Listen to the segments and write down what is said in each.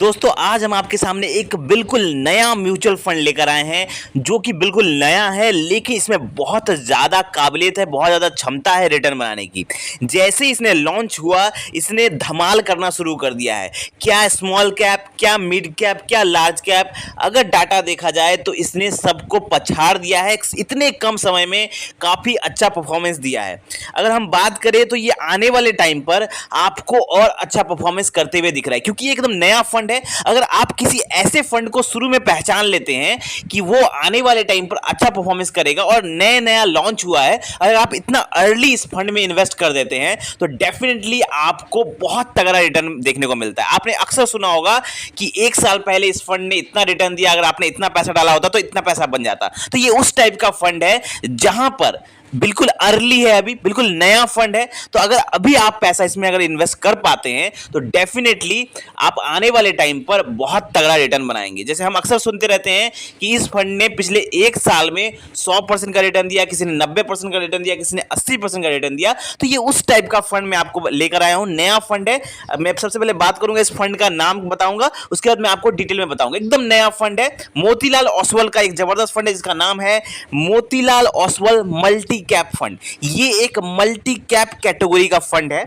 दोस्तों आज हम आपके सामने एक बिल्कुल नया म्यूचुअल फंड लेकर आए हैं जो कि बिल्कुल नया है, लेकिन इसमें बहुत ज़्यादा काबिलियत है, बहुत ज़्यादा क्षमता है रिटर्न बनाने की। जैसे ही इसने लॉन्च हुआ, इसने धमाल करना शुरू कर दिया है। क्या स्मॉल कैप, क्या मिड कैप, क्या लार्ज कैप, अगर डाटा देखा जाए तो इसने सबको पछाड़ दिया है। इतने कम समय में काफ़ी अच्छा परफॉर्मेंस दिया है। अगर हम बात करें तो ये आने वाले टाइम पर आपको और अच्छा परफॉर्मेंस करते हुए दिख रहा है, क्योंकि ये एकदम नया फंड है। अगर आप किसी ऐसे फंड को शुरू में पहचान लेते हैं कि वो आने वाले टाइम पर अच्छा परफॉर्मेंस करेगा और नया लॉन्च हुआ है, अगर आप इतना अर्ली इस फंड में इन्वेस्ट कर देते हैं तो डेफिनेटली आपको बहुत तगड़ा रिटर्न देखने को मिलता है। आपने अक्सर सुना होगा कि 1 साल पहले इस फंड ने इतना रिटर्न दिया, अगर आपने इतना पैसा डाला होता तो इतना पैसा बन जाता। तो ये उस टाइप का फंड है जहां पर बिल्कुल अर्ली है, अभी बिल्कुल नया फंड है। तो अगर अभी आप पैसा इसमें अगर इन्वेस्ट कर पाते हैं तो डेफिनेटली आप आने वाले टाइम पर बहुत तगड़ा रिटर्न बनाएंगे। जैसे हम अक्सर सुनते रहते हैं कि इस फंड ने पिछले 1 साल में 100% का रिटर्न दिया, किसी ने 90% का रिटर्न दिया, किसी ने 80% का रिटर्न दिया। तो ये उस टाइप का फंड मैं आपको लेकर आया हूं, नया फंड है। मैं सबसे पहले बात करूंगा, इस फंड का नाम बताऊंगा, उसके बाद मैं आपको डिटेल में बताऊंगा। एकदम नया फंड है, मोतीलाल ओसवाल का एक जबरदस्त फंड है जिसका नाम है Motilal Oswal multi cap fund. ये एक मल्टी कैप कैटेगरी का फंड है।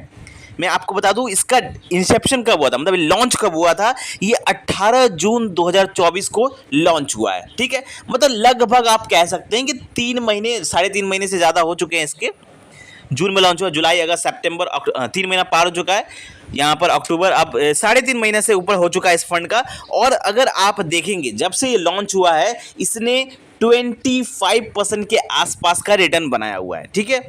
मैं आपको बता दूं इसका इंसेप्शन कब हुआ था, मतलब लॉन्च कब हुआ था। ये 18 जून 2024 को लॉन्च हुआ है, ठीक है। मतलब लगभग आप कह सकते हैं कि 3 महीने, 3.5 महीने से ज़्यादा हो चुके हैं इसके। जून में लॉन्च हुआ, जुलाई, अगस्त, सितंबर, 3 महीना पार हो चुका है। यहाँ पर अक्टूबर, अब 3.5 महीने से ऊपर हो चुका है इस फंड का। और अगर आप देखेंगे जब से ये लॉन्च हुआ है, इसने 25% के आसपास का रिटर्न बनाया हुआ है, ठीक है।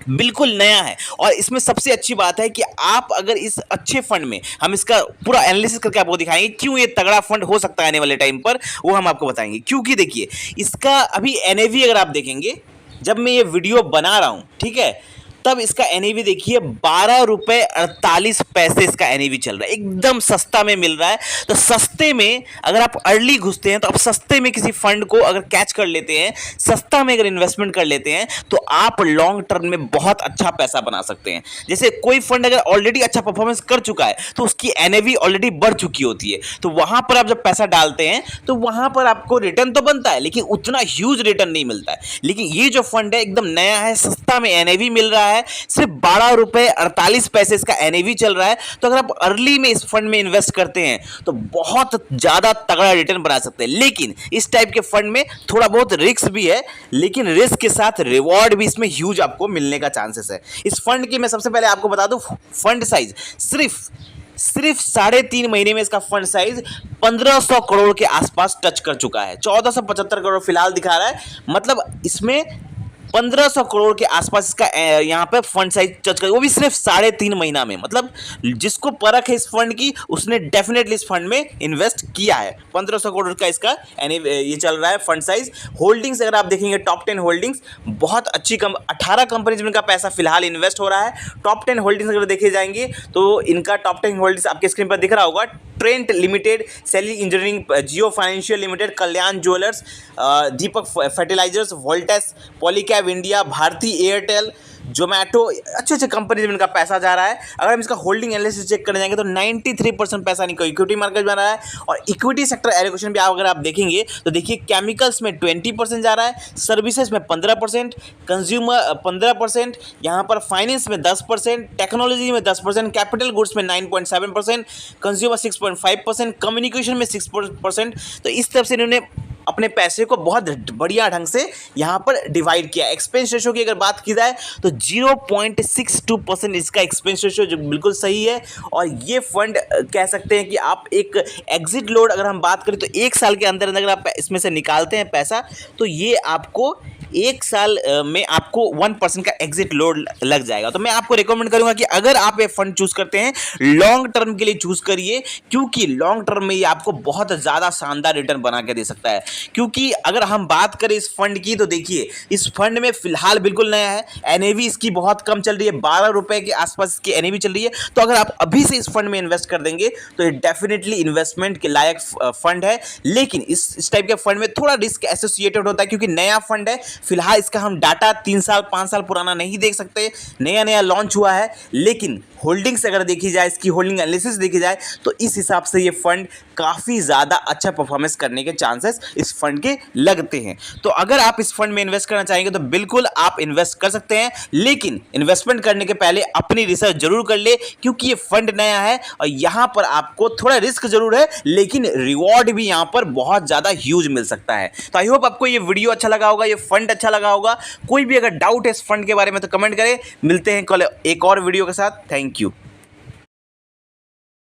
बिल्कुल नया है। और इसमें सबसे अच्छी बात है कि आप अगर इस अच्छे फंड में, हम इसका पूरा एनालिसिस करके आपको दिखाएंगे क्यों ये तगड़ा फंड हो सकता है आने वाले टाइम पर, वो हम आपको बताएंगे। क्योंकि देखिए इसका अभी एनएवी अगर आप देखेंगे, जब मैं ये वीडियो बना रहा हूं, ठीक है, तब इसका एनएवी देखिए 12 रुपए 48 पैसे इसका एनएवी चल रहा है। एकदम सस्ता में मिल रहा है। तो सस्ते में अगर आप अर्ली घुसते हैं तो आप सस्ते में किसी फंड को अगर कैच कर लेते हैं, सस्ता में अगर इन्वेस्टमेंट कर लेते हैं, तो आप लॉन्ग टर्म में बहुत अच्छा पैसा बना सकते हैं। जैसे कोई फंड अगर ऑलरेडी अच्छा परफॉर्मेंस कर चुका है तो उसकी एनएवी ऑलरेडी बढ़ चुकी होती है, तो वहां पर आप जब पैसा डालते हैं तो वहां पर आपको रिटर्न तो बनता है, लेकिन उतना ह्यूज रिटर्न नहीं मिलता है। लेकिन ये जो फंड है एकदम नया है, सस्ता में एनएवी मिल रहा है, सिर्फ 12 रुपए 48 पैसे इसका एनएवी चल रहा है। तो अगर आप अर्ली में इस फंड में इन्वेस्ट करते हैं तो बहुत ज्यादा तगड़ा रिटर्न बना सकते हैं। लेकिन इस टाइप के फंड में थोड़ा बहुत रिस्क भी है, लेकिन रिस्क के साथ रिवॉर्ड भी इसमें ह्यूज आपको मिलने का चांसेस है। इस फंड की मैं सबसे पहले आपको बता दूं, फंड साइज सिर्फ 3.5 महीने में इसका फंड साइज 1500 करोड़ के आसपास टच कर चुका है। 1475 करोड़ फिलहाल दिखा रहा है, मतलब इसमें 1500 करोड़ के आसपास इसका यहाँ पे फंड साइज टच कर, वो भी सिर्फ 3.5 महीना में। मतलब जिसको परख है इस फंड की, उसने डेफिनेटली इस फंड में इन्वेस्ट किया है। 1500 करोड़ का इसका ये चल रहा है फंड साइज। होल्डिंग्स अगर आप देखेंगे, टॉप 10 होल्डिंग्स बहुत अच्छी 18 कंपनीज में इनका पैसा फिलहाल इन्वेस्ट हो रहा है। टॉप 10 होल्डिंग्स अगर देखे जाएंगे तो इनका टॉप 10 होल्डिंग्स आपके स्क्रीन पर दिख रहा होगा। Trent limited, Shaily engineering, Jio financial limited, Kalyan jewellers, Deepak fertilisers, Voltas, Polycab India, Bharti Airtel, Zomato, अच्छे कंपनीज में इनका पैसा जा रहा है। अगर हम इसका होल्डिंग एनालिसिस चेक करने जाएंगे तो 93% पैसा इनको इक्विटी मार्केट में आ रहा है। और इक्विटी सेक्टर एलोकेशन भी अगर आप देखेंगे तो देखिए केमिकल्स में 20% जा रहा है, सर्विसेज में 15%, कंज्यूमर 15%, यहाँ पर फाइनेंस में 10%, टेक्नोलॉजी में 10%, कैपिटल गुड्स में 9.7%, कंज्यूमर 6.5%, कम्युनिकेशन में 6%। तो इस तरफ से इन्होंने अपने पैसे को बहुत बढ़िया ढंग से यहाँ पर डिवाइड किया। एक्सपेंस रेशो की अगर बात की जाए तो 0.62% इसका एक्सपेंस रेशो, जो बिल्कुल सही है। और ये फंड कह सकते हैं कि आप एक एग्जिट लोड अगर हम बात करें तो 1 साल के अंदर अगर आप इसमें से निकालते हैं पैसा, तो ये आपको 1 साल में आपको 1% का एग्जिट लोड लग जाएगा। तो मैं आपको रिकमेंड करूंगा कि अगर आप ये फंड चूज करते हैं, लॉन्ग टर्म के लिए चूज करिए, क्योंकि लॉन्ग टर्म में ये आपको बहुत ज़्यादा शानदार रिटर्न बना के दे सकता है। क्योंकि अगर हम बात करें इस फंड की तो देखिए इस फंड में फिलहाल बिल्कुल नया है, एनएवी इसकी बहुत कम चल रही है, 12 रुपए के आसपास इसकी एनएवी चल रही है। तो अगर आप अभी से इस फंड में इन्वेस्ट कर देंगे तो ये डेफिनेटली इन्वेस्टमेंट के लायक फंड है। लेकिन इस टाइप के फंड में थोड़ा रिस्क एसोसिएटेड होता है, क्योंकि नया फंड है, फिलहाल इसका हम डाटा 3 साल 5 साल पुराना नहीं देख सकते, नया नया लॉन्च हुआ है, लेकिन होल्डिंग्स अगर देखी जाए, इसकी होल्डिंग एनालिसिस देखी जाए तो इस हिसाब से ये फंड काफ़ी ज़्यादा अच्छा परफॉर्मेंस करने के चांसेस इस फंड के लगते हैं। तो अगर आप इस फंड में इन्वेस्ट करना चाहेंगे तो बिल्कुल आप इन्वेस्ट कर सकते हैं, लेकिन इन्वेस्टमेंट करने के पहले अपनी रिसर्च जरूर कर ले, क्योंकि ये फंड नया है और यहाँ पर आपको थोड़ा रिस्क जरूर है, लेकिन रिवॉर्ड भी यहाँ पर बहुत ज़्यादा ह्यूज मिल सकता है। तो आई होप आपको ये वीडियो अच्छा लगा होगा, ये फंड अच्छा लगा होगा। कोई भी अगर डाउट है इस फंड के बारे में तो कमेंट करें। मिलते हैं कल एक और वीडियो के साथ। Thank you.